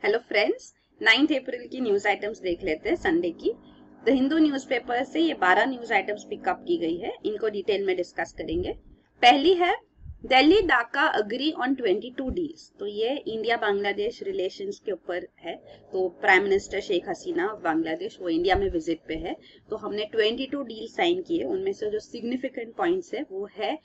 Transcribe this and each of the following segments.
Hello friends, 9 अप्रैल की news items देख लेते हैं संडे की। द हिंदू न्यूज़पेपर से ये 12 न्यूज आइटम्स पिकअप की गई है, इनको डिटेल में डिस्कस करेंगे। पहली है Delhi Dhaka agree on 22 deals. तो ये इंडिया बांग्लादेश रिलेशंस के ऊपर है। तो prime minister Sheikh Hasina of Bangladesh वो इंडिया में विजिट पे है, तो हमने 22 डील साइन किए। उनमें से जो सिग्निफिकेंट पॉइंट्स है वो है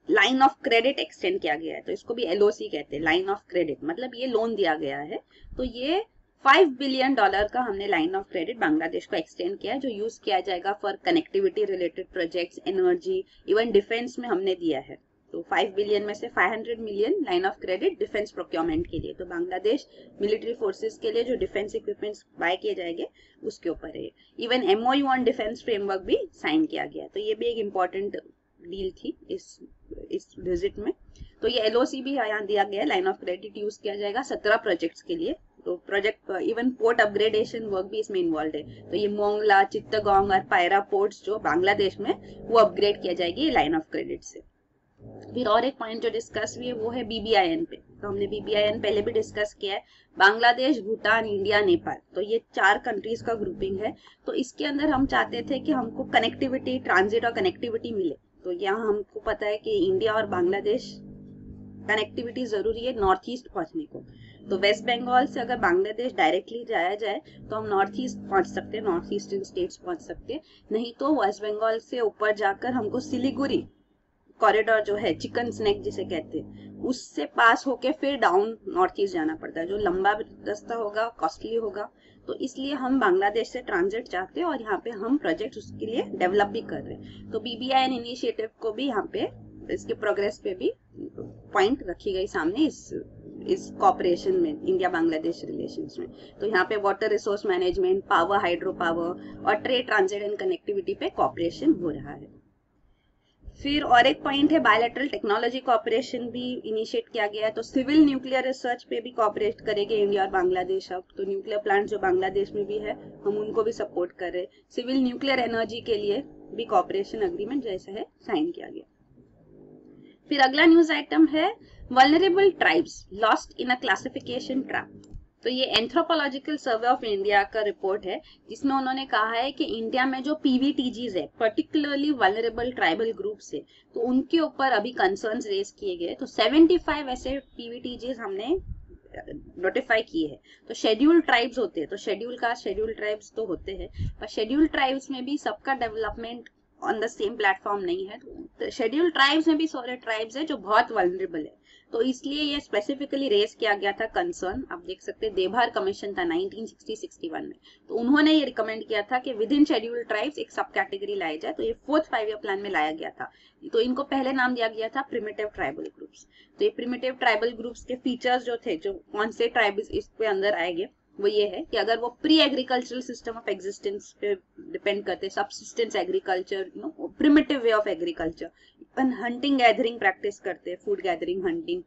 लाइन ऑफ क्रेडिट एक्सटेंड किया गया है, तो इसको भी एलओसी कहते हैं, लाइन ऑफ क्रेडिट मतलब ये लोन दिया गया है। तो ये $5 बिलियन का हमने लाइन ऑफ क्रेडिट बांग्लादेश को एक्सटेंड किया है, जो यूज किया जाएगा for connectivity related projects, energy, even defence में हमने दिया है। तो 5 बिलियन में से 500 million line of credit defence procurement के लिए, तो बांग्लादेश मिलिट्री फोर्सेस के लिए जो डिफेंस इक्विपमेंट्स बाय किए जाएंगे उसके ऊपर है। Even MOU on defence framework भी साइन किया गया, तो ये भी एक इम्पोर्टेंट डील थी इस विजिट में। तो ये एलओसी भी यहाँ दिया गया है, लाइन ऑफ क्रेडिट यूज किया जाएगा 17 प्रोजेक्ट्स के लिए। तो project even port upgradation work भी इसमें इन्वॉल्व है। तो ये मोंगला, चित्तगोंग और पायरा पोर्ट्स जो बांग्लादेश में वो अपग्रेड किया जाएगी लाइन ऑफ क्रेडिट से। फिर और एक पॉइंट जो डिस्कस हुई है वो है बीबीआईएन पे। तो हमने बीबीआईएन पहले भी डिस्कस किया है। बांग्लादेश, भूटान, इंडिया, नेपाल, तो ये 4 कंट्रीज का ग्रुपिंग है। तो इसके अंदर हम चाहते थे कि हमको कनेक्टिविटी, ट्रांजिट और कनेक्टिविटी मिले। तो यहाँ हमको पता है कि इंडिया और बांग्लादेश कनेक्टिविटी जरूरी है नॉर्थ ईस्ट पहुंचने को। तो वेस्ट बंगाल से अगर बांग्लादेश डायरेक्टली जाया जाए तो हम नॉर्थ ईस्ट पहुंच सकते हैं, नॉर्थ ईस्टर्न स्टेट्स पहुंच सकते हैं। नहीं तो वेस्ट बंगाल से ऊपर जाकर हमको सिलीगुड़ी कॉरिडोर जो है, चिकन स्नैक जिसे कहते हैं, उससे पास होके फिर डाउन नॉर्थ ईस्ट जाना पड़ता है, जो लंबा रास्ता होगा, कॉस्टली होगा। तो इसलिए हम बांग्लादेश से ट्रांजिट चाहते हैं और यहाँ पे हम प्रोजेक्ट उसके लिए डेवलप भी कर रहे हैं। तो बीबीआईएन इनिशिएटिव को भी यहाँ पे इसके प्रोग्रेस पे भी पॉइंट रखी गई सामने इस कॉपरेशन में, इंडिया बांग्लादेश रिलेशंस में। तो यहाँ पे water resource management, power, hydro power और ट्रेड, ट्रांजिट एंड कनेक्टिविटी पे कॉपरेशन हो रहा है। फिर और एक पॉइंट है बायलैटरल टेक्नोलॉजी कॉपरेशन भी इनिशिएट किया गया है। तो सिविल न्यूक्लियर रिसर्च पे भी कॉपरेट करेंगे इंडिया और बांग्लादेश। अब तो न्यूक्लियर प्लांट जो बांग्लादेश में भी है हम उनको भी सपोर्ट कर रहे हैं। सिविल न्यूक्लियर एनर्जी के लिए भी कॉपरेशन एग्रीमेंट जैसा है साइन किया गया। फिर अगला न्यूज आइटम है vulnerable tribes lost in a classification trap. तो ये एंथ्रोपोलॉजिकल सर्वे ऑफ इंडिया का रिपोर्ट है, जिसमें उन्होंने कहा है कि इंडिया में जो पीवीटीजीज है, पर्टिकुलरली वल्नरेबल ट्राइबल ग्रुप्स है, तो उनके ऊपर अभी कंसर्न्स रेज किए गए। तो 75 ऐसे पीवीटीजीज हमने नोटिफाई किए हैं। तो शेड्यूल्ड ट्राइब्स होते हैं, तो शेड्यूल कास्ट, शेड्यूल्ड ट्राइब्स तो होते हैं, पर शेड्यूल्ड ट्राइब्स में भी सबका development on the same platform नहीं है। तो शेड्यूल्ड ट्राइब्स में भी सारे ट्राइब्स है जो बहुत वल्नरेबल है, तो इसलिए ये स्पेसिफिकली रेज किया गया था कंसर्न। आप देख सकते हैं देभार कमीशन था 1960-61 में, तो उन्होंने ये रिकमेंड किया था कि विद इन शेड्यूल्ड ट्राइब्स एक सब कैटेगरी लाई जाए। तो ये 4th 5 ईयर प्लान में लाया गया था। तो इनको पहले नाम दिया गया था प्रिमिटिव ट्राइबल ग्रुप्स। तो ये प्रिमिटिव ट्राइबल ग्रुप्स के फीचर्स जो थे, जो कौन से ट्राइब्स इस पे अंदर आएंगे, वो ये है कि अगर वो pre agricultural system of existence पे डिपेंड करते, subsistence agriculture, primitive way of agriculture, hunting gathering practice करते, फूड गैदरिंग, हंटिंग,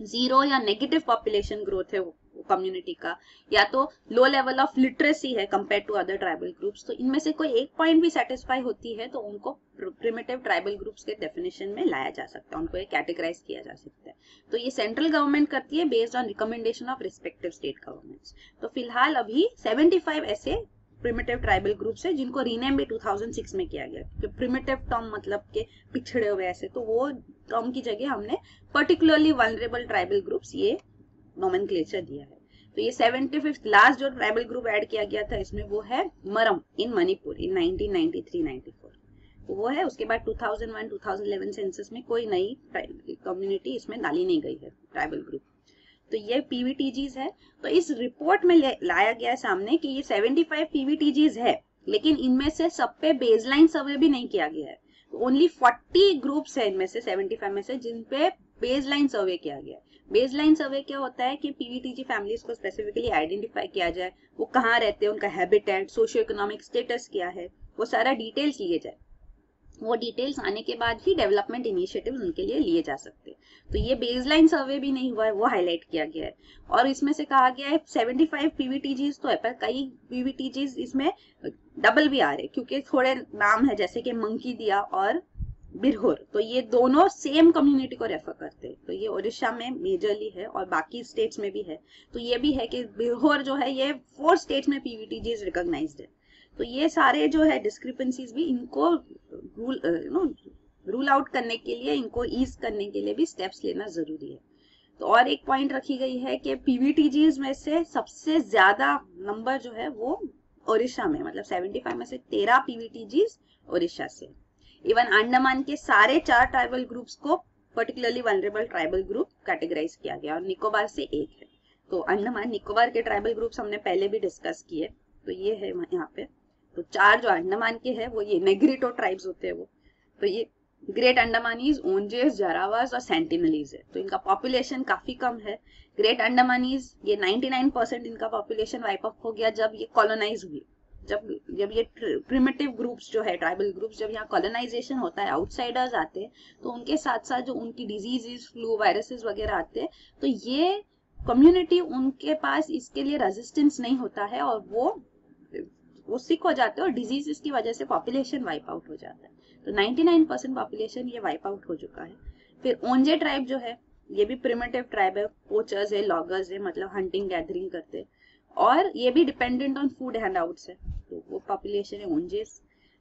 जीरो या नेगेटिव पॉपुलेशन ग्रोथ है वो कम्युनिटी का, या तो लो लेवल ऑफ लिटरेसी है compare to other tribal groups. तो इनमें से कोई एक पॉइंट भी सेटिस्फाई होती है तो उनको प्रिमिटिव ट्राइबल ग्रुप्स के डेफिनेशन में लाया जा सकता है, उनको ये कैटेगराइज किया जा सकता है। तो ये सेंट्रल गवर्नमेंट करती है based on recommendation of respective state governments. तो फिलहाल अभी 75 ऐसे प्रिमिटिव ट्राइबल ग्रुप्स है जिनको रीनेम भी 2006 में किया गया, क्योंकि प्रिमिटिव टर्म मतलब के पिछड़े हुए ऐसे, तो वो टर्म की जगह हमने पर्टिकुलरली वल्नरेबल ट्राइबल ग्रुप्स ये नोमेनक्लेचर दिया है। तो ये 75th लास्ट जो ट्राइबल ग्रुप ऐड किया गया था इसमें वो है मरम इन मणिपुर इन 1993-94, तो वो है। उसके बाद 2001-2011 सेंसस में कोई नई कम्युनिटी इसमें डाली नहीं गई है, ट्राइबल ग्रुप। तो ये पीवीटीजीज है। तो इस रिपोर्ट में लाया गया है सामने कि ये 75 पीवीटीजीज है, लेकिन इनमें से सब पे बेसलाइन सर्वे भी नहीं किया गया है। तो ओनली 40 ग्रुप्स है इनमें से 75 में से जिन पे बेसलाइन सर्वे किया गया है। बेसलाइन सर्वे क्या होता है कि पीवीटीजी फैमिलीज को स्पेसिफिकली आइडेंटिफाई किया जाए, वो कहाँ रहते हैं, उनका हैबिटेट, सोशियो इकोनॉमिक स्टेटस क्या है, वो सारा डिटेल्स लिए जाए। वो डिटेल्स आने के बाद ही डेवलपमेंट इनिशिएटिव्स उनके लिए लिए जा सकते हैं। तो ये बेसलाइन सर्वे भी नहीं हुआ है, वो हाईलाइट किया गया है। और इसमें से कहा गया है 75 पीवीटीजीज तो है, पर कई पीवीटीजीज इसमें डबल भी आ रहे, क्योंकि थोड़े नाम है जैसे कि मंकी दिया और बिरहोर, तो ये दोनों सेम कम्युनिटी को रेफर करते हैं। तो ये उड़ीसा में मेजरली है और बाकी स्टेट्स में भी है। तो ये भी है कि बिरहोर जो है ये 4 स्टेट्स में पीवीटीजी रिकॉग्नाइज्ड है। तो ये सारे जो है डिस्क्रिपेंसीज भी इनको रूल आउट करने के लिए, इनको ईज करने के लिए भी स्टेप्स लेना जरूरी है। तो और एक पॉइंट रखी गई है कि पीवीटीजीज में से सबसे ज्यादा नंबर जो है वो ओडिशा में, मतलब 75 में से 13 पीवीटीजीज ओडिशा से। इवन अंडमान के सारे 4 ट्राइबल ग्रुप्स को particularly vulnerable tribal group categorize किया गया और निकोबार से एक है। तो अंडमान निकोबार के ट्राइबल ग्रुप्स हमने पहले भी डिस्कस किए, तो ये है यहाँ पे। तो 4 जो अंडमान के हैं वो ये नेग्रिटो ट्राइब्स होते हैं वो, तो ये ग्रेट अंडमानीज, ओंजेस, जारावास और सेंटिनलीज है। तो इनका पॉपुलेशन काफी कम है। ग्रेट अंडमानीज ये 99% इनका पॉपुलेशन वाइप अप हो गया जब ये कॉलोनाइज हुई। जब ये प्रिमिटिव ग्रुप्स जो है, ट्राइबल ग्रुप्स, जब यहाँ कॉलोनाइजेशन होता है, आउटसाइडर्स आते हैं, तो उनके साथ साथ जो उनकी डिजीजेस, फ्लू, वायरसेस वगैरह आते हैं, तो ये कम्युनिटी उनके पास इसके लिए रेजिस्टेंस नहीं होता है और वो सिक हो जाते हैं और डिजीजेस की वजह से पॉपुलेशन वाइप आउट हो जाता है। तो 99% पॉपुलेशन ये वाइप आउट हो चुका है। फिर ओंजे ट्राइब जो है ये भी प्रिमिटिव ट्राइब है, पोचर्स है, लॉगर्स है, मतलब हंटिंग गैदरिंग करते हैं और ये भी डिपेंडेंट ऑन फूड हैंडआउट्स है, तो वो पॉपुलेशन है ओंजेस।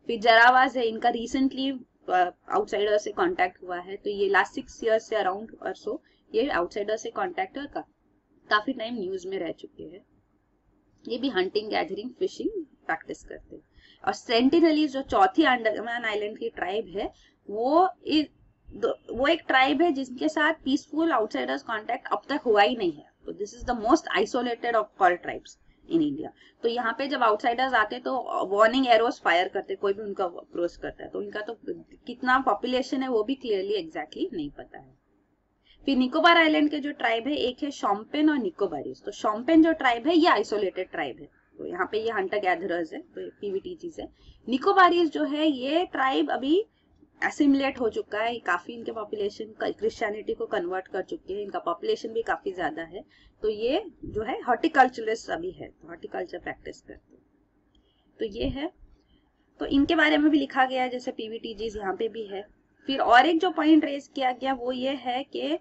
फिर जरावास है, इनका रिसेंटली आउटसाइडर से कांटेक्ट हुआ है, तो ये लास्ट 6 ईयर्स से अराउंड और सो ये आउटसाइडर से कांटेक्ट और काफी टाइम न्यूज में रह चुके हैं। ये भी हंटिंग, गैदरिंग, फिशिंग प्रैक्टिस करते हैं। और सेंटिनलीज जो चौथी अंडमान आइलैंड की ट्राइब है, वो एक ट्राइब है जिनके साथ पीसफुल आउटसाइडर्स कांटेक्ट अब तक हुआ ही नहीं है। तो this is the most isolated of all tribes in India. तो यहाँ पे जब आउटसाइडर्स आते तो वार्निंग एरोस फायर करते, कोई भी उनका अप्रोच करता है, तो इनका तो कितना पॉपुलेशन है वो भी क्लियरली एग्जैक्टली नहीं पता है। फिर निकोबार आइलैंड के जो ट्राइब है, एक है शॉम्पेन और निकोबारीज। तो शॉम्पेन जो ट्राइब है ये आइसोलेटेड ट्राइब है, तो यहाँ पे ये हंटर गैदरर्स है, तो पीवीटीजीज है। निकोबारीज जो है ये ट्राइब अभी एसिमुलेट हो चुका है, काफी इनके पॉपुलेशन क्रिश्चियनिटी को कन्वर्ट कर चुके हैं, इनका पॉपुलेशन भी काफी ज्यादा है। तो ये जो है हॉर्टिकल्चरिस्ट अभी है, तो हॉर्टिकल्चर प्रैक्टिस करते हैं। तो ये है, तो इनके बारे में भी लिखा गया है, जैसे पीवीटीजीज यहाँ पे भी है। फिर और एक जो पॉइंट रेज किया गया वो ये है कि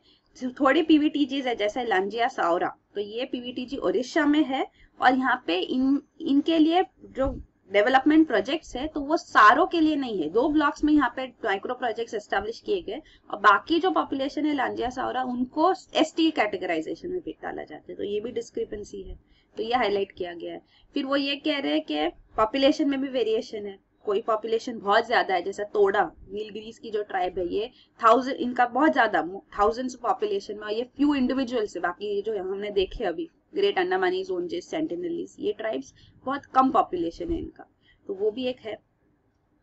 थोड़ी पीवीटीजीज है जैसे लांजिया साउरा, तो ये पीवीटीजी ओडिशा में है और यहाँ पे इनके लिए जो डेवलपमेंट प्रोजेक्ट्स है तो वो सारों के लिए नहीं है। 2 ब्लॉक्स में यहाँ पे माइक्रो प्रोजेक्ट्स एस्टेब्लिश किए गए और बाकी जो पॉपुलेशन है लांजिया साउरा उनको एसटी कैटेगराइजेशन में डाला जाता है, तो ये भी डिस्क्रिपेंसी है, तो ये हाईलाइट किया गया है। फिर वो ये कह रहे हैं कि पॉपुलेशन में भी वेरिएशन है, कोई पॉपुलेशन बहुत ज्यादा है, जैसा तोड़ा नीलगिरीज की जो ट्राइब है ये 1000, इनका बहुत ज्यादा थाउजेंड्स पॉपुलेशन में, ये फ्यू इंडिविजुअल्स है। बाकी जो हमने देखे अभी ग्रेट अंडमानीज, ओंजेस, सेंटिनलीज, ये ट्राइब्स बहुत कम पॉपुलेशन है इनका, तो वो भी एक है।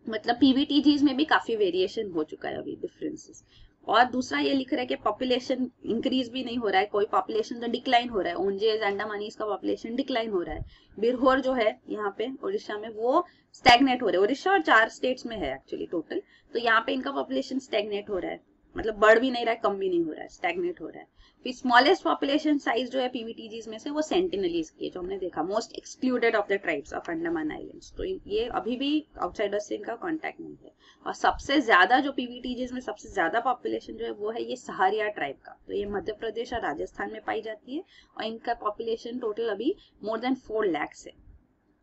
मतलब पीवीटीजीज में भी काफी वेरिएशन हो चुका है अभी, डिफरेंसेस। और दूसरा ये लिख रहा है कि पॉपुलेशन इंक्रीज भी नहीं हो रहा है, कोई पॉपुलेशन तो डिक्लाइन हो रहा है। ओंजेस, अंडमानीज का पॉपुलेशन डिक्लाइन हो रहा है। बिरहोर जो है यहाँ पे उड़ीसा में वो स्टैग्नेट हो रहा है। उड़ीसा और 4 स्टेट्स में है एक्चुअली टोटल, तो यहाँ पे इनका पॉपुलेशन स्टैग्नेट हो रहा है, मतलब बढ़ भी नहीं रहा है, कम भी नहीं हो रहा है, स्टैग्नेट हो रहा है। फिर स्मॉलेस्ट पॉपुलेशन साइज जो है पीवीटीजीज में से वो सेंटिनलीज की है, जो हमने देखा most excluded of the tribes of Andaman islands. तो ये अभी भी आउटसाइडर्स से इनका कांटेक्ट नहीं है। और सबसे ज्यादा जो पीवीटीजीज में सबसे ज्यादा पॉपुलेशन जो है वो है ये सहारिया ट्राइब का, तो ये मध्य प्रदेश और राजस्थान में पाई जाती है और इनका पॉपुलेशन टोटल अभी मोर देन 4 लाख है।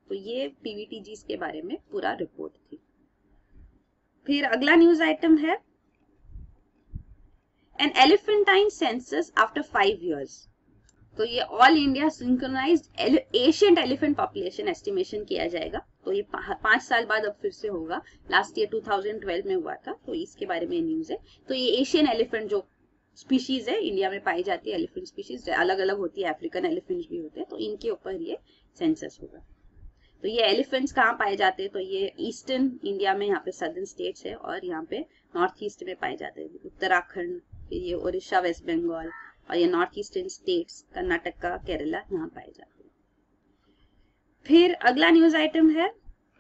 तो ये पीवीटीजीज के बारे में पूरा रिपोर्ट थी। फिर अगला न्यूज आइटम है an elephantine census after 5 years। तो ये all India synchronised Asian elephant population estimation किया जाएगा, तो ये 5 साल बाद अब फिर से होगा। लास्ट ईयर 2012 में हुआ था, तो इसके बारे में न्यूज है। तो ये एशियन एलिफेंट जो स्पीशीज है इंडिया में पाई जाती है, एलिफेंट स्पीशीज अलग अलग होती है, अफ्रीकन एलिफेंट्स भी होते हैं, तो इनके ऊपर ये सेंसस होगा। तो ये एलिफेंट्स कहाँ पाए जाते हैं, तो ये ईस्टर्न इंडिया में, यहाँ पे सदर्न स्टेट्स है और यहाँ पे नॉर्थ ईस्ट में पाए जाते हैं, उत्तराखंड, फिर ये उड़ीसा, वेस्ट बंगाल और ये north eastern states, Karnataka, Kerala, यहाँ पाए जाते हैं। फिर अगला न्यूज आइटम है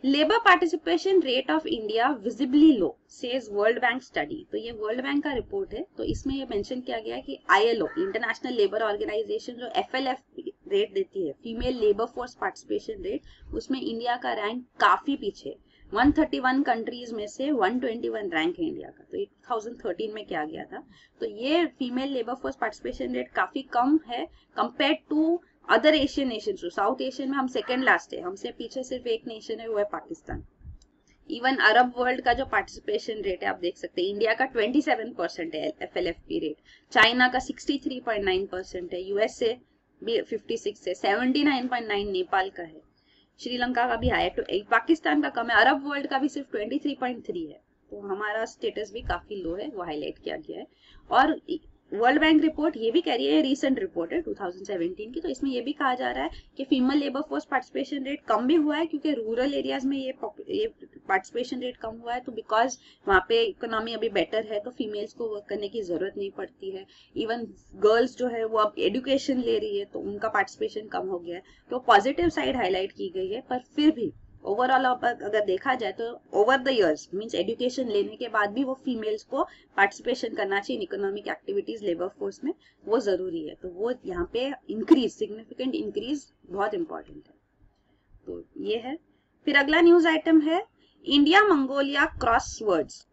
labour participation rate of India visibly low says world bank study. तो ये वर्ल्ड बैंक का रिपोर्ट है, तो इसमें ये मेंशन किया गया है कि ILO इंटरनेशनल लेबर ऑर्गेनाइजेशन जो FLF रेट देती है, female labour force participation rate, उसमें इंडिया का रैंक काफी पीछे। 131 कंट्रीज में से 121 रैंक है इंडिया का। तो ये 2013 में किया गया था। तो ये female labour force participation rate काफी कम है compare to other Asian nation. South Asian में हम सेकेंड लास्ट है, हमसे पीछे सिर्फ एक नेशन है, वो है पाकिस्तान। इवन अरब वर्ल्ड का जो पार्टिसिपेशन रेट है आप देख सकते हैं, इंडिया का 27% है FLFP रेट, चाइना का 63.9% है, यूएसए भी 56 है, 79.9 नेपाल का है, श्रीलंका का भी हाई है, तो पाकिस्तान का कम है, अरब वर्ल्ड का भी सिर्फ 23.3 है। तो हमारा स्टेटस भी काफी लो है, वो हाईलाइट किया गया है। और वर्ल्ड बैंक रिपोर्ट ये भी कह रही है, रिसेंट रिपोर्ट है 2017 की, तो इसमें ये भी कहा जा रहा है कि female labour force participation rate कम भी हुआ है क्योंकि रूरल एरियाज में ये पार्टिसिपेशन रेट कम हुआ है, तो बिकॉज वहाँ पे इकोनॉमी अभी बेटर है तो फीमेल्स को वर्क करने की जरूरत नहीं पड़ती है। इवन गर्ल्स जो है वो अब एजुकेशन ले रही है तो उनका पार्टिसिपेशन कम हो गया है, तो पॉजिटिव साइड हाईलाइट की गई है। पर फिर भी ओवरऑल अगर देखा जाए तो over the years means education लेने के बाद भी वो फीमेल्स को पार्टिसिपेशन करना चाहिए इकोनॉमिक एक्टिविटीज लेबर फोर्स में, वो जरूरी है। तो वो यहाँ पे इंक्रीज, सिग्निफिकेंट इंक्रीज बहुत इंपॉर्टेंट है। तो ये है। फिर अगला न्यूज आइटम है इंडिया मंगोलिया क्रॉस वर्ड्स।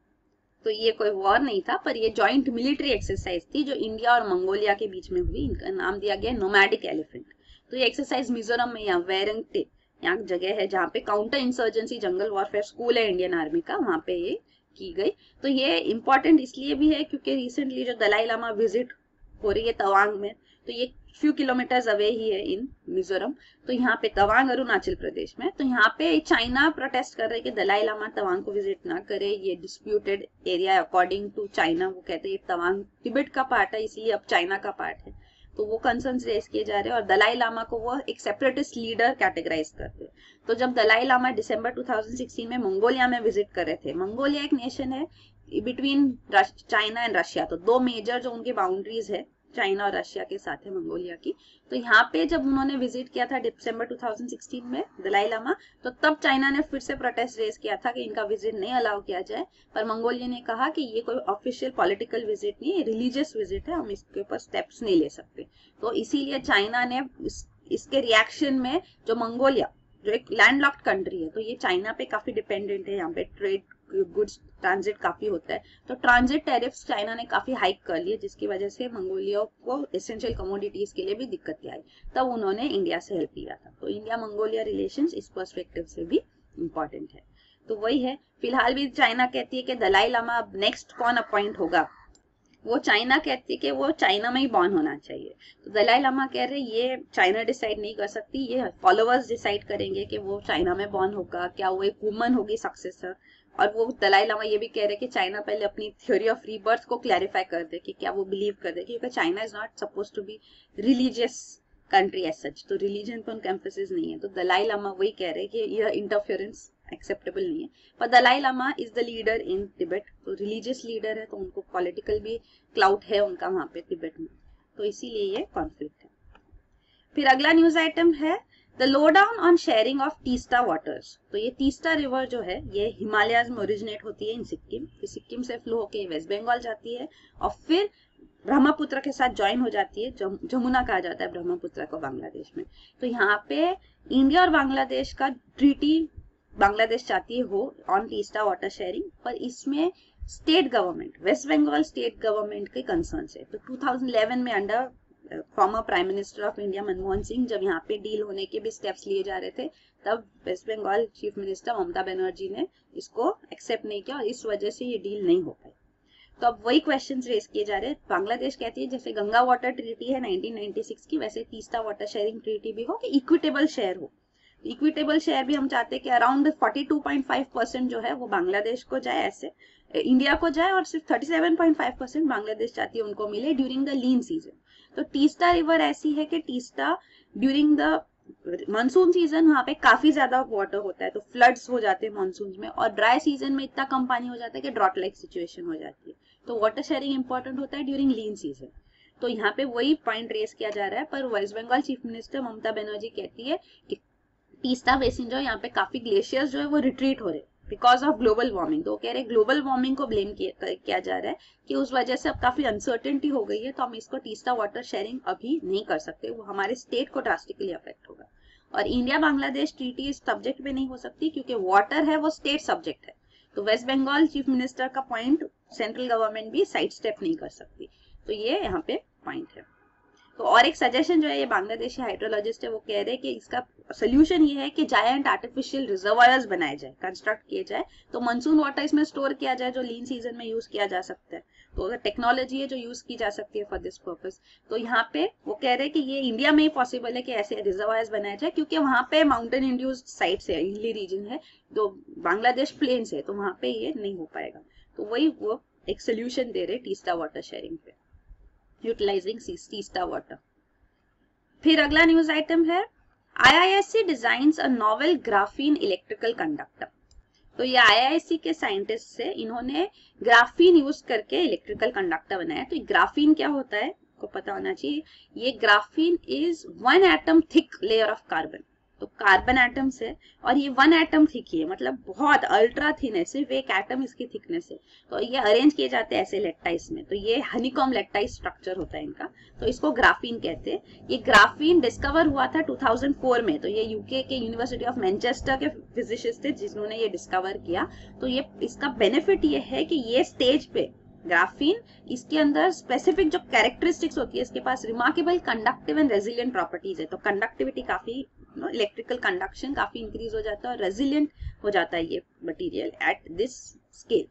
तो ये कोई वॉर नहीं था पर ये जॉइंट मिलिट्री एक्सरसाइज थी जो इंडिया और मंगोलिया के बीच में हुई। इनका नाम दिया गया नोमैडिक एलिफेंट। तो ये एक्सरसाइज मिजोरम में, यहाँ वेरंगटे यहाँ जगह है जहाँ पे काउंटर इंसर्जेंसी जंगल वॉरफेयर स्कूल है इंडियन आर्मी का, वहां पे ये की गई। तो ये इम्पोर्टेंट इसलिए भी है क्योंकि रिसेंटली जो दलाई लामा विजिट हो रही है तवांग में, तो ये फ्यू किलोमीटर्स अवे ही है इन मिजोरम। तो यहाँ पे तवांग अरुणाचल प्रदेश में, तो यहाँ पे चाइना प्रोटेस्ट कर रहे हैं कि दलाई लामा तवांग को विजिट ना करे, ये डिस्प्यूटेड एरिया है अकॉर्डिंग टू चाइना। वो कहते हैं तवांग तिब्बत का पार्ट है इसलिए अब चाइना का पार्ट है, तो वो कंसर्न्स रेज किए जा रहे हैं। और दलाई लामा को वो एक सेपरेटिस्ट लीडर कैटेगराइज करते हैं। तो जब दलाई लामा दिसंबर 2016 में मंगोलिया में विजिट कर रहे थे, मंगोलिया एक नेशन है बिटवीन चाइना एंड रशिया, तो दो मेजर जो उनकी बाउंड्रीज है चाइना और रशिया के साथ है मंगोलिया की। तो यहाँ पे जब उन्होंने विजिट किया था दिसंबर 2016 में दलाई लामा, तो तब चाइना ने फिर से प्रोटेस्ट रेज किया था कि इनका विजिट नहीं अलाउ किया जाए। पर मंगोलिया ने कहा कि ये कोई ऑफिशियल पॉलिटिकल विजिट नहीं है, रिलीजियस विजिट है, हम इसके ऊपर स्टेप्स नहीं ले सकते। तो इसीलिए चाइना ने इसके रिएक्शन में, जो मंगोलिया जो एक लैंडलॉक्ड कंट्री है, तो ये चाइना पे काफी डिपेंडेंट है, यहाँ पे ट्रेड गुड्स ट्रांजिट काफी होता है, तो ट्रांजिट टैरिफ्स चाइना ने काफी हाइक कर लिए, जिसकी वजह से मंगोलिया को एसेंशियल कमोडिटीज के लिए भी दिक्कत आई। तब उन्होंने इंडिया से हेल्प लिया था। तो इंडिया मंगोलिया रिलेशंस इस पर्सपेक्टिव से भी इम्पोर्टेंट है। तो वही है, फिलहाल भी चाइना कहती है कि दलाई लामा अब नेक्स्ट कौन अपॉइंट होगा, वो चाइना कहती है कि वो चाइना में ही बॉर्न होना चाहिए। तो दलाई लामा कह रहे ये चाइना डिसाइड नहीं कर सकती, ये फॉलोअर्स डिसाइड करेंगे कि वो चाइना में बॉर्न होगा, क्या वो एक वुमन होगी सक्सेसर। और वो दलाई लामा ये भी कह रहे कि चाइना पहले अपनी थ्योरी ऑफ रीबर्थ को क्लैरिफाई कर दे कि क्या वो बिलीव कर दे, क्योंकि China is not suppose to be religious country as such, तो रिलीजन पे उनका एम्फेसिस नहीं है। तो दलाई लामा वही कह रहे कि यह इंटरफेरेंस एक्सेप्टेबल नहीं है। पर Dalai Lama is the leader in Tibet, तो रिलीजियस लीडर है, तो उनको पॉलिटिकल भी क्लाउट है उनका वहां पे तिब्बत में, तो इसीलिए ये कॉन्फ्लिक्ट है। फिर अगला न्यूज आइटम है the lowdown on sharing of Teesta waters. तो ये तीस्ता रिवर जो है ये हिमालयाज में ओरिजिनेट होती है इन सिक्किम, फिर सिक्किम से फ्लो होके वेस्ट बंगाल जाती है और फिर ब्रह्मपुत्र के साथ ज्वाइन हो जाती है, जमुना कहा जाता है ब्रह्मपुत्र को बांग्लादेश में। तो यहाँ पे इंडिया और बांग्लादेश का ट्रीटी बांग्लादेश चाहती है हो ऑन तीस्ता वाटर शेयरिंग, पर इसमें state government, West Bengal state government के कंसर्न है। तो 2011 में under former prime minister of India Manmohan Singh जब यहाँ पे डील होने के भी स्टेप्स लिए जा रहे थे, तब waste Bengal chief minister Mamata Banerjee ने इसको एक्सेप्ट नहीं किया और इस वजह से ये डील नहीं हो पाई। तो अब वही क्वेश्चंस रेज किए जा रहे हैं। बांग्लादेश कहती है जैसे गंगा वाटर ट्रीटी है 1996 की, वैसे तीस्ता वाटर शेयरिंग ट्रीटी भी हो कि इक्विटेबल शेयर हो। इक्विटेबल शेयर भी हम चाहते हैं कि अराउंड 42.5% जो है वो बांग्लादेश को जाए, ऐसे इंडिया को जाए, और सिर्फ 37.5% बांग्लादेश चाहती है उनको मिले ड्यूरिंग द लीन सीजन। तो तीस्ता रिवर ऐसी है कि Teesta during the monsoon season वहां पे काफी ज्यादा वाटर होता है, तो फ्लड्स हो जाते हैं मानसून में, और ड्राई सीजन में इतना कम पानी हो जाता है कि ड्रॉट लाइक सिचुएशन हो जाती है। तो वाटर शेयरिंग इंपॉर्टेंट होता है ड्यूरिंग लीन सीजन। तो यहाँ पे वही पॉइंट रेस किया जा रहा है। पर waste Bengal chief minister Mamata Banerjee कहती है कि तीस्ता बेसिन जो है यहाँ पे काफी ग्लेशियर्स जो है वो रिट्रीट हो रहे बिकॉज ऑफ ग्लोबल वार्मिंग। तो कह रहे ग्लोबल वार्मिंग को ब्लेम किया जा रहा है कि उस वजह से अब काफी अनसर्टेनिटी हो गई है, तो हम इसको तीस्ता वाटर शेयरिंग अभी नहीं कर सकते, वो हमारे स्टेट को ड्रास्टिकली अफेक्ट होगा। और इंडिया बांग्लादेश ट्रीटी इस सब्जेक्ट पे नहीं हो सकती क्योंकि वाटर है वो स्टेट सब्जेक्ट है। तो वेस्ट बंगाल चीफ मिनिस्टर का पॉइंट सेंट्रल गवर्नमेंट भी साइड स्टेप नहीं कर सकती, तो ये यहाँ पे पॉइंट है। तो और एक सजेशन जो है, ये बांग्लादेशी हाइड्रोलॉजिस्ट है, वो कह रहे हैं कि इसका सोल्यूशन ये है कि जायंट आर्टिफिशियल रिजर्वायर्स बनाए जाए, कंस्ट्रक्ट किए जाए, तो मानसून वाटर इसमें स्टोर किया जाए जो लीन सीजन में यूज किया जा सकता है। तो अगर टेक्नोलॉजी है जो यूज की जा सकती है फॉर दिस पर्पस, तो यहाँ पे वो कह रहे हैं कि ये इंडिया में ही पॉसिबल है कि ऐसे रिजर्वायर्स बनाए जाए, क्योंकि वहाँ पे माउंटेन इंड्यूस्ड साइट्स है, हिली रीजन है, जो बांग्लादेश प्लेन्स है, तो वहाँ पे ये नहीं हो पाएगा। तो वही वो एक सोल्यूशन दे रहे तीस्ता वाटर शेयरिंग पे, यूटिलाइजिंग तीस्ता वाटर। फिर अगला न्यूज आइटम है IISc डिजाइन्स अ नोवेल ग्राफीन इलेक्ट्रिकल कंडक्टर। तो ये IISc के साइंटिस्ट से इन्होंने ग्राफीन यूज करके इलेक्ट्रिकल कंडक्टर बनाया। तो ग्राफीन क्या होता है आपको पता होना चाहिए। ये graphene is 1 atom thick layer of carbon, तो कार्बन एटम्स है और ये 1 एटम थिक ही है, मतलब बहुत अल्ट्रा थिन है, सिर्फ एक एटम इसकी थिकनेस है। तो ये अरेंज किए जाते हैं ऐसे लेक्टाइस में, तो ये हनीकॉम लेक्टाइस स्ट्रक्चर होता है इनका, तो इसको ग्राफीन कहते हैं। ये ग्राफीन डिस्कवर हुआ था 2004 में, तो ये यूके के यूनिवर्सिटी ऑफ मैनचेस्टर के फिजिसिस्ट थे जिन्होंने ये डिस्कवर किया। तो ये इसका बेनिफिट ये है कि ये स्टेज पे ग्राफीन, इसके अंदर स्पेसिफिक जो कैरेक्टरिस्टिक्स होती है, इसके पास remarkable conductive and resilient properties है। तो कंडक्टिविटी काफी, इलेक्ट्रिकल कंडक्शन काफी इंक्रीज हो जाता है और रेजिलिएंट हो जाता है ये मटेरियल एट दिस स्केल।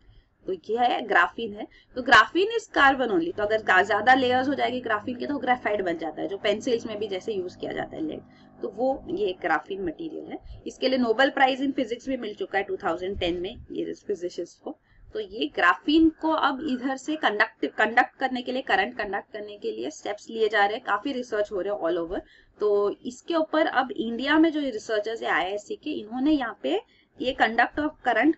तो ये है ग्राफीन है। तो ग्राफीन इज कार्बन ओनली, तो अगर ज्यादा लेयर्स हो जाएगी ग्राफीन के तो ग्रेफाइट बन जाता है, जो पेंसिल्स में भी जैसे यूज किया जाता है लेड, तो वो ये ग्राफीन मटेरियल है। इसके लिए नोबेल प्राइज इन फिजिक्स भी मिल चुका है 2010 में ये फिजिसिस्ट को। तो ये ग्राफीन को अब इधर से कंडक्ट करने के लिए, करंट कंडक्ट करने के लिए स्टेप्स लिए जा रहे हैं, काफी रिसर्च हो रहे हैं ऑल ओवर। तो इसके ऊपर अब इंडिया में जो रिसर्चर्स है IISc के, इन्होंने यहाँ पे ये कंडक्ट ऑफ करंट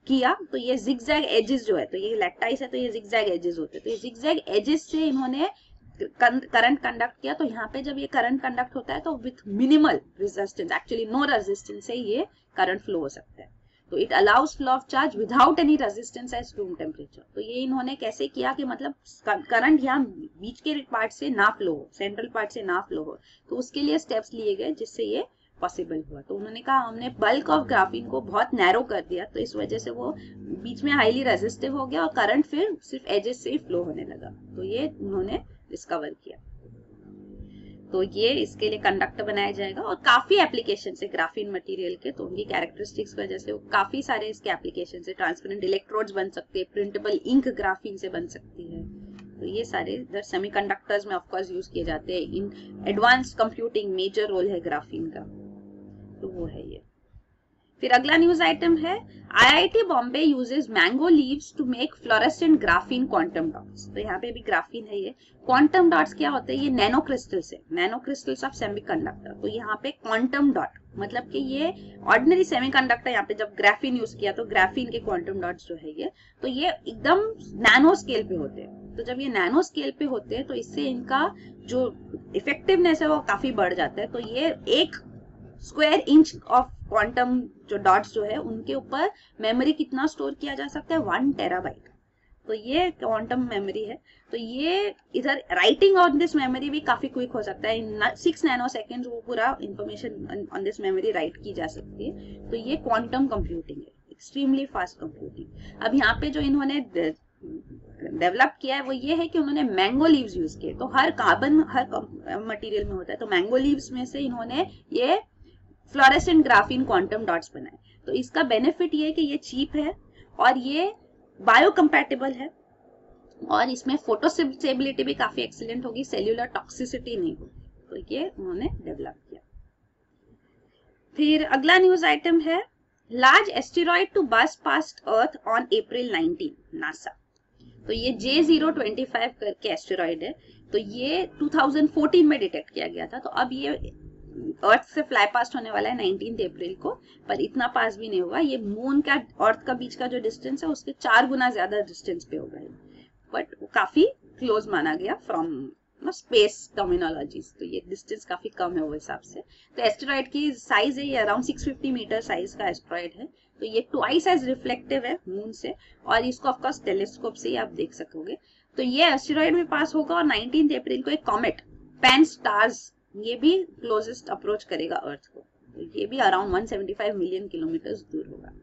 किया। तो ये जिगजैग एजेस जो है, तो ये लैक्टाइस है तो ये जिगजैग एजेस होते हैं, तो ये जिगजैग एजेस से इन्होंने करंट कंडक्ट किया। तो यहाँ पे जब ये करंट कंडक्ट होता है तो with minimal resistance, actually no resistance से ये करंट फ्लो हो सकता है। तो it allows flow of charge without any resistance at room temperature. तो ये इन्होंने कैसे किया कि मतलब करंट यहाँ बीच के पार्ट से ना फ्लो हो, सेंट्रल पार्ट से ना फ्लो हो, तो उसके लिए स्टेप्स लिए गए जिससे ये पॉसिबल हुआ। तो उन्होंने कहा हमने बल्क ऑफ ग्राफीन को बहुत नैरो कर दिया, तो इस वजह से वो बीच में हाईली रेजिस्टिव हो गया और करंट फिर सिर्फ एजेस से ही फ्लो होने लगा। तो ये उन्होंने डिस्कवर किया। तो ये इसके लिए कंडक्टर बनाया जाएगा और काफी एप्लीकेशन है ग्राफीन मटेरियल के, तो उनकी कैरेक्टरिस्टिक्स की वजह से काफी सारे इसके एप्लीकेशन है। ट्रांसपेरेंट इलेक्ट्रोड्स बन सकते हैं, प्रिंटेबल इंक ग्राफीन से बन सकती है। तो ये सारे इधर सेमीकंडक्टर्स में ऑफकोर्स यूज किए जाते हैं। In advanced computing major role है ग्राफीन का, तो वो है ये। फिर अगला न्यूज आइटम है IIT Bombay uses mango leaves to make fluorescent graphene quantum dots. तो यहाँ पे भी ग्राफीन है। ये क्वांटम डॉट्स क्या होते हैं, ये नैनो क्रिस्टल्स है, नैनो क्रिस्टल्स ऑफ सेमीकंडक्टर। तो यहाँ पे क्वांटम डॉट मतलब कि ये ऑर्डिनरी सेमीकंडक्टर, यहाँ पे जब ग्राफीन यूज किया तो ग्राफीन के क्वांटम डॉट्स जो है ये, तो ये एकदम नैनो स्केल पे होते हैं। तो जब ये नैनो स्केल पे होते हैं तो इससे इनका जो इफेक्टिवनेस है वो काफी बढ़ जाता है। तो ये 1 स्क्वायर इंच ऑफ क्वांटम जो डॉट्स जो है उनके ऊपर मेमोरी कितना स्टोर किया जा सकता है, 1 टेराबाइट। तो ये क्वांटम मेमोरी है। तो ये इधर राइटिंग ऑन दिस मेमोरी भी काफी क्विक हो सकता है, 6 नैनो सेकेंड वो पूरा information on this memory write की जा सकती है। तो ये क्वांटम कंप्यूटिंग है, एक्सट्रीमली फास्ट कंप्यूटिंग। अब यहाँ पे जो इन्होंने डेवलप किया है वो ये है कि उन्होंने मैंगो लीव्स यूज किए। तो हर कार्बन हर मटेरियल में होता है, तो मैंगो लीव्स में से इन्होंने ये फ्लोरेसेंट ग्राफीन क्वांटम डॉट्स बनाए। तो इसका बेनिफिट ये है कि ये चीप है और ये बायोकम्पैटिबल है और इसमें फोटोस्टेबिलिटी भी काफी एक्सीलेंट होगी, सेल्यूलर टॉक्सिसिटी नहीं होगी। तो ये उन्होंने डेवलप किया। फिर अगला न्यूज आइटम है लार्ज एस्टेरॉइड टू बस past earth on April 19, NASA. तो ये J025 करके एस्टेरॉइड है। तो ये 2014 में डिटेक्ट किया गया था। तो अब ये अर्थ से फ्लाई पास्ट होने वाला है 19 अप्रैल को, पर इतना पास भी नहीं होगा। ये मून का अर्थ का बीच का जो डिस्टेंस है उसके 4 गुना ज्यादा डिस्टेंस पे होगा, बट काफी क्लोज माना गया फ्रॉम स्पेस टर्मिनोलॉजीज। तो ये डिस्टेंस काफी कम है वो हिसाब से। तो एस्टेरॉइड की साइज है ये अराउंड 650 मीटर साइज का एस्टेरॉइड है। तो ये ट्वाइस एज रिफ्लेक्टिव है मून से और इसको ऑफकोर्स टेलीस्कोप से ही आप देख सकोगे। तो ये एस्टेरॉइड में पास होगा और 19 अप्रैल को एक कॉमेट पैन स्टार्स ये भी क्लोजेस्ट अप्रोच करेगा अर्थ को, तो ये भी अराउंड 175 मिलियन किलोमीटर दूर होगा।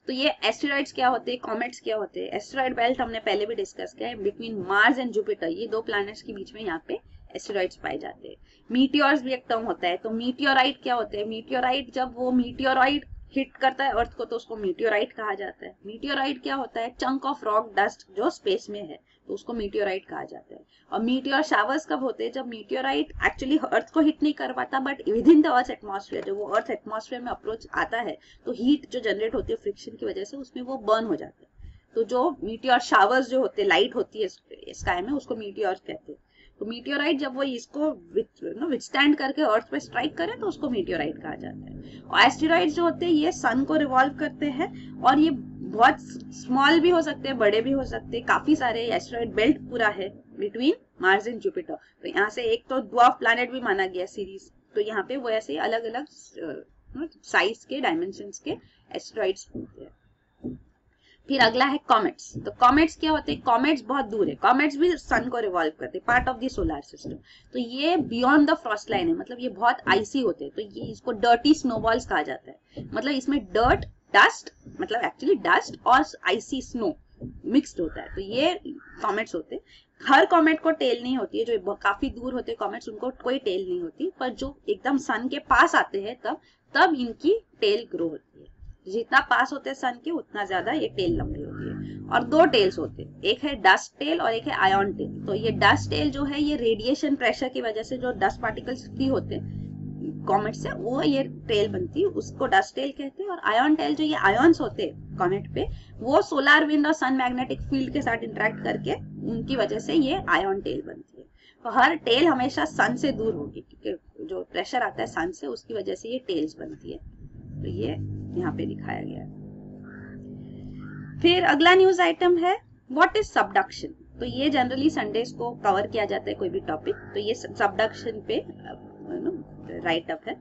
तो ये एस्टेरॉइड्स क्या होते हैं, कॉमेट्स क्या होते हैं। एस्टेरॉइड बेल्ट हमने पहले भी डिस्कस किया है, बिटवीन मार्स एंड जुपिटर, ये दो प्लैनेट्स के बीच में यहाँ पे एस्टेरॉइड्स पाए जाते हैं। मीटियोर्स भी एक टर्म होता है। तो मीटियोराइट क्या होते हैं, मीटियोराइट जब वो मीटियोराइट हिट करता है अर्थ को तो उसको मीटियोराइट कहा जाता है। मीटियोराइट क्या होता है, चंक ऑफ रॉक डस्ट जो स्पेस में है, तो उसको मीटियोराइट कहा जाता है। और मीटियोर शावर्स कब होते हैं, जब मीटियोराइट एक्चुअली अर्थ को हिट नहीं कर पाता, but with in the earth atmosphere, जब वो अर्थ एटमॉस्फेयर में अप्रोच आता है तो हीट जो जनरेट होती है फ्रिक्शन की वजह से, उसमें वो बर्न हो जाता है। तो जो मीटियोर शावर्स जो होते हैं, लाइट होती है स्काई में, उसको मीटियोर कहते हैं। तो मीटियोराइट जब वो इसको विथस्टैंड करके अर्थ पे स्ट्राइक करे तो उसको मीटियोराइट कहा जाता है। और एस्टेरॉइड्स जो होते हैं ये सन को रिवॉल्व करते हैं, और ये बहुत स्मॉल भी हो सकते हैं, बड़े भी हो सकते हैं। काफी सारे एस्टेरॉइड बेल्ट पूरा है बिटवीन मार्स एंड जुपिटर। तो यहाँ से एक तो ड्वार्फ प्लैनेट भी माना गया सीरीज, तो यहाँ पे वो ऐसे अलग अलग साइज के, डायमेंशंस के एस्टेरॉइड्स होते हैं। फिर अगला है कॉमेट्स। तो कॉमेट्स क्या होते हैं, कॉमेट्स बहुत दूर है, कॉमेट्स भी सन को रिवॉल्व करते हैं, part of the solar system. तो ये बियॉन्ड द फ्रॉस्ट लाइन है, मतलब ये बहुत आइसी होते हैं। तो ये इसको डर्टी स्नोबॉल्स कहा जाता है, मतलब इसमें डर्ट, डस्ट, मतलब एक्चुअली डस्ट और आइसी स्नो मिक्स्ड होता है। तो ये कॉमेट्स होते हैं। हर कॉमेट को टेल नहीं होती है, जो काफी दूर होते हैं कॉमेट्स उनको कोई टेल नहीं होती, पर जो एकदम सन के पास आते हैं तब इनकी टेल ग्रो होती है। जितना पास होते हैं सन के उतना ज्यादा ये टेल लंबी होती है। और दो टेल्स होते हैं, एक है डस्ट टेल और एक है आयन टेल। तो ये डस्ट टेल जो है ये रेडिएशन प्रेशर की वजह से जो डस्ट पार्टिकल्स फ्री होते हैं कॉमेट से, वो ये टेल बनती है, उसको डस्ट टेल कहते हैं। और आयन टेल जो ये आयन्स होते हैं कॉमेट पे, वो सोलर विंड और सन मैग्नेटिक फील्ड के साथ इंटरेक्ट करके उनकी वजह से ये आयन टेल बनती है। तो हर टेल हमेशा सन से दूर होगी, क्योंकि जो प्रेशर आता है सन से उसकी वजह से ये टेल्स बनती है। तो ये यहाँ पे दिखाया गया है। फिर अगला न्यूज आइटम है व्हाट इज सबडक्शन। तो ये जनरली संडेज को कवर किया जाता है कोई भी टॉपिक, तो ये सबडक्शन पे राइट अप है।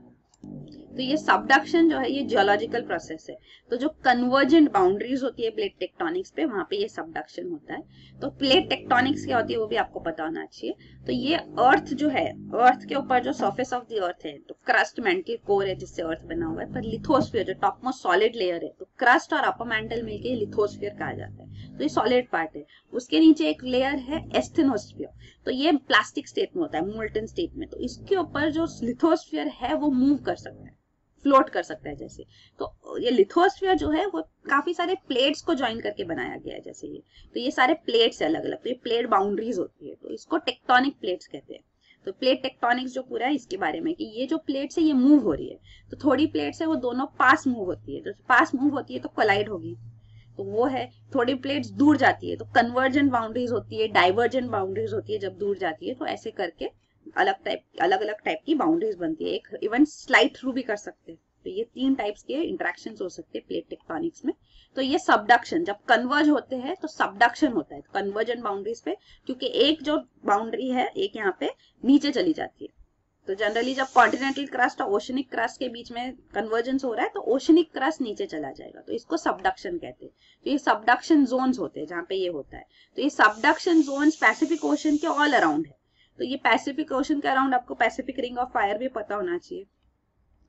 तो ये सबडक्शन जो है ये जियोलॉजिकल प्रोसेस है। तो जो कन्वर्जेंट बाउंड्रीज होती है प्लेट टेक्टोनिक्स पे, वहां पे ये सबडक्शन होता है। तो प्लेट टेक्टोनिक्स क्या होती है वो भी आपको पता होना चाहिए। तो ये अर्थ जो है, अर्थ के ऊपर जो सरफेस ऑफ द अर्थ है, तो क्रस्ट मेंटल कोर है जिससे अर्थ बना हुआ है, पर लिथोस्फीयर जो टॉप मोस्ट सॉलिड लेयर है, तो क्रस्ट और अपर मैंटल मिलके लिथोस्फीयर कहा जाता है। तो ये सॉलिड पार्ट है। उसके नीचे एक लेयर है एस्थेनोस्फीयर, तो ये प्लास्टिक स्टेट में होता है, मोल्टन स्टेट में। तो इसके ऊपर जो लिथोस्फीयर है वो मूव कर सकता है, फ्लोट कर सकता है जैसे। तो ये लिथोस्फीयर जो है वो काफी सारे प्लेट्स को ज्वाइन करके बनाया गया है जैसे ये। तो ये सारे प्लेट्स है अलग अलग, तो ये प्लेट बाउंड्रीज होती है, तो इसको टेक्टोनिक प्लेट्स कहते हैं। तो प्लेट टेक्टोनिक्स जो पूरा है इसके बारे में कि ये जो प्लेट्स है ये मूव हो रही है। तो थोड़ी प्लेट्स है वो दोनों पास मूव होती है, तो पास मूव होती है तो कोलाइड होगी, तो वो है। थोड़ी प्लेट्स दूर जाती है तो कन्वर्जेंट बाउंड्रीज होती है, डाइवर्जेंट बाउंड्रीज होती है जब दूर जाती है। तो ऐसे करके अलग अलग टाइप की बाउंड्रीज बनती है। एक इवन स्लाइड थ्रू भी कर सकते हैं। तो ये 3 टाइप्स के इंटरेक्शंस हो सकते हैं प्लेट टेक्टोनिक्स में। तो ये सबडक्शन, जब कन्वर्ज होते हैं तो सबडक्शन होता है कन्वर्जेंट बाउंड्रीज पे, क्योंकि एक जो बाउंड्री है एक यहाँ पे नीचे चली जाती है। तो जनरली जब कॉन्टिनेंटल क्रस्ट और ओशनिक क्रस्ट के बीच में कन्वर्जेंस हो रहा है तो ओशनिक क्रस्ट नीचे चला जाएगा, तो इसको सबडक्शन कहते हैं। तो ये सबडक्शन जोन्स होते हैं जहाँ पे ये होता है। तो ये सबडक्शन जोन्स पैसिफिक ओशन के ऑल अराउंड है। तो ये पैसिफिक ओशन के अराउंड आपको पैसिफिक रिंग ऑफ फायर भी पता होना चाहिए।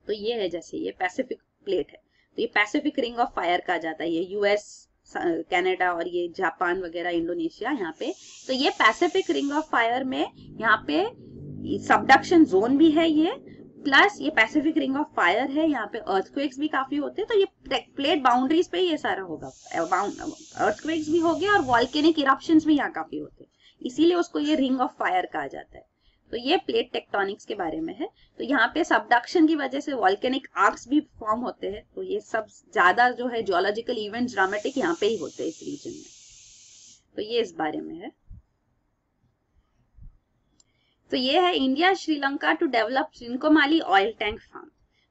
तो ये है जैसे ये पैसिफिक प्लेट है, तो ये पैसिफिक रिंग ऑफ फायर कहा जाता है। ये यूएस, कनाडा और ये जापान वगैरह, इंडोनेशिया यहाँ पे। तो ये पैसिफिक रिंग ऑफ फायर में यहाँ पे सबडक्शन जोन भी है ये, प्लस ये पैसिफिक रिंग ऑफ फायर है, यहाँ पे अर्थक्वेक्स भी काफी होते हैं। तो ये प्लेट बाउंड्रीज पे ये सारा होगा, अर्थक्वेक्स भी हो गया और वॉल्केनिक इरप्शंस भी यहाँ काफी होते हैं, इसीलिए उसको ये रिंग ऑफ फायर कहा जाता है। तो ये प्लेट टेक्टोनिक्स के बारे में है। तो यहाँ पे सबडक्शन की वजह से वॉल्केनिक आर्क्स भी फॉर्म होते हैं। तो ये सब ज्यादा जो है जियोलॉजिकल इवेंट्स ड्रामेटिक यहाँ पे ही होते हैं इस रीजन में। तो ये इस बारे में है। तो ये है India Sri Lanka to develop Trincomalee oil tank farm.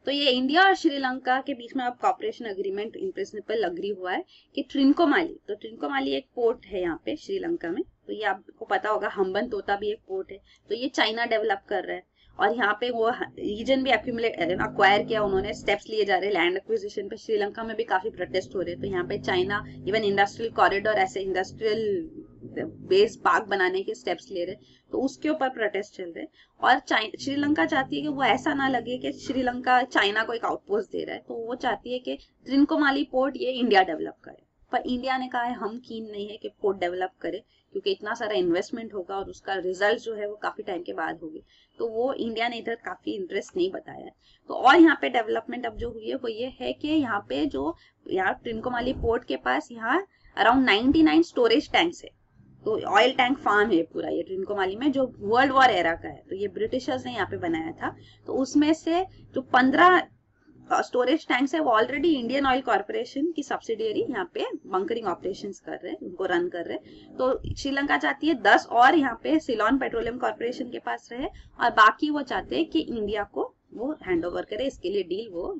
तो ये इंडिया और श्रीलंका के बीच में अब cooperation agreement in principle agree हुआ है कि ट्रिनकोमाली, तो ट्रिनकोमाली एक पोर्ट है यहाँ पे श्रीलंका में। तो ये आपको पता होगा, हम्बन तोता भी एक पोर्ट है। तो ये चाइना डेवलप कर रहा है और यहाँ पे वो रीजन भी अक्वायर किया उन्होंने, स्टेप्स लिए जा रहे हैं लैंड एक्विजिशन पे। श्रीलंका में भी काफी प्रोटेस्ट हो रहे हैं। तो यहाँ पे चाइना इवन इंडस्ट्रियल कॉरिडोर, ऐसे इंडस्ट्रियल बेस पार्क बनाने के स्टेप्स ले रहे, तो उसके ऊपर प्रोटेस्ट चल रहे। और श्रीलंका चाहती है कि वो ऐसा ना लगे कि श्रीलंका चाइना को एक आउटपोस्ट दे रहा है, तो वो चाहती है कि त्रिनकोमाली पोर्ट ये इंडिया डेवलप करे। पर इंडिया ने कहा है हम कीन नहीं है कि पोर्ट डेवलप करे, क्योंकि इतना सारा इन्वेस्टमेंट होगा और उसका रिजल्ट जो है वो काफी टाइम के बाद होगी, तो वो इंडिया ने इधर काफी इंटरेस्ट नहीं बताया है। तो और यहाँ पे डेवलपमेंट अब जो हुई है वो ये है कि यहाँ पे जो यहाँ त्रिनकोमाली पोर्ट के पास यहाँ अराउंड 99 स्टोरेज टैंक्स है, तो ऑयल टैंक फार्म है पूरा ये ट्रिनकोमाली में, जो वर्ल्ड वॉर एरा का है। तो ये ब्रिटिशर्स ने यहाँ पे बनाया था। तो उसमें से जो 15 स्टोरेज टैंक्स है वो ऑलरेडी इंडियन ऑयल कॉर्पोरेशन की सब्सिडियरी यहाँ पे बंकरिंग ऑपरेशंस कर रहे हैं, उनको रन कर रहे हैं। तो श्रीलंका चाहती है 10 और यहाँ पे सिलोन पेट्रोलियम कॉर्पोरेशन के पास रहे, और बाकी वो चाहते हैं कि इंडिया को वो हैंड ओवर करे। इसके लिए डील वो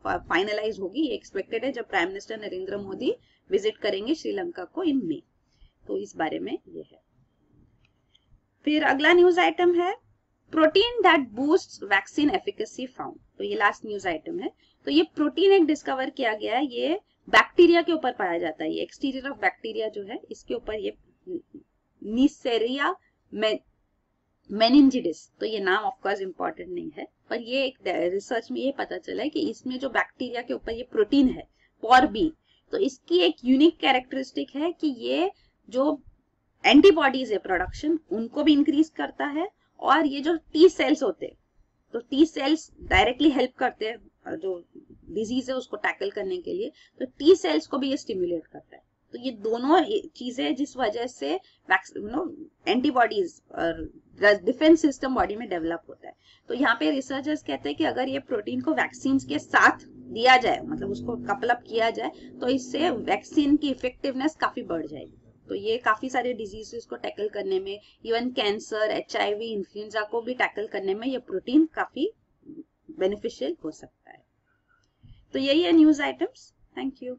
फाइनलाइज होगी, ये एक्सपेक्टेड है जब prime minister Narendra Modi visit करेंगे श्रीलंका को इन मई। तो इस बारे में ये है। फिर अगला न्यूज आइटम है protein that boosts vaccine efficacy found. तो ये लास्ट न्यूज आइटम है। तो ये प्रोटीन एक डिस्कवर किया गया है, ये बैक्टीरिया के ऊपर पाया जाता है। ये एक्सटीरियर ऑफ बैक्टीरिया जो है इसके ऊपर ये नीसेरिया मेनिंजिडिस, तो ये नाम ऑफकोर्स इंपॉर्टेंट नहीं है, पर ये एक रिसर्च में ये पता चला है कि इसमें जो बैक्टीरिया के ऊपर ये प्रोटीन है POR-B, तो इसकी एक यूनिक कैरेक्टरिस्टिक है कि ये जो एंटीबॉडीज है प्रोडक्शन उनको भी इंक्रीज करता है, और ये जो टी सेल्स होते हैं, तो टी सेल्स डायरेक्टली हेल्प करते हैं जो डिजीज है उसको टैकल करने के लिए, तो टी सेल्स को भी ये स्टिमुलेट करता है। तो ये दोनों चीजें जिस वजह से एंटीबॉडीज और डिफेंस सिस्टम बॉडी में डेवलप होता है। तो यहाँ पे रिसर्चर्स कहते हैं कि अगर ये प्रोटीन को वैक्सीन के साथ दिया जाए, मतलब उसको कपल अप किया जाए, तो इससे वैक्सीन की इफेक्टिवनेस काफी बढ़ जाएगी। तो ये काफी सारे डिजीजेस को टैकल करने में, इवन कैंसर, HIV, इन्फ्लुएंजा को भी टैकल करने में ये प्रोटीन काफी बेनिफिशियल हो सकता है। तो यही है न्यूज आइटम्स। Thank you.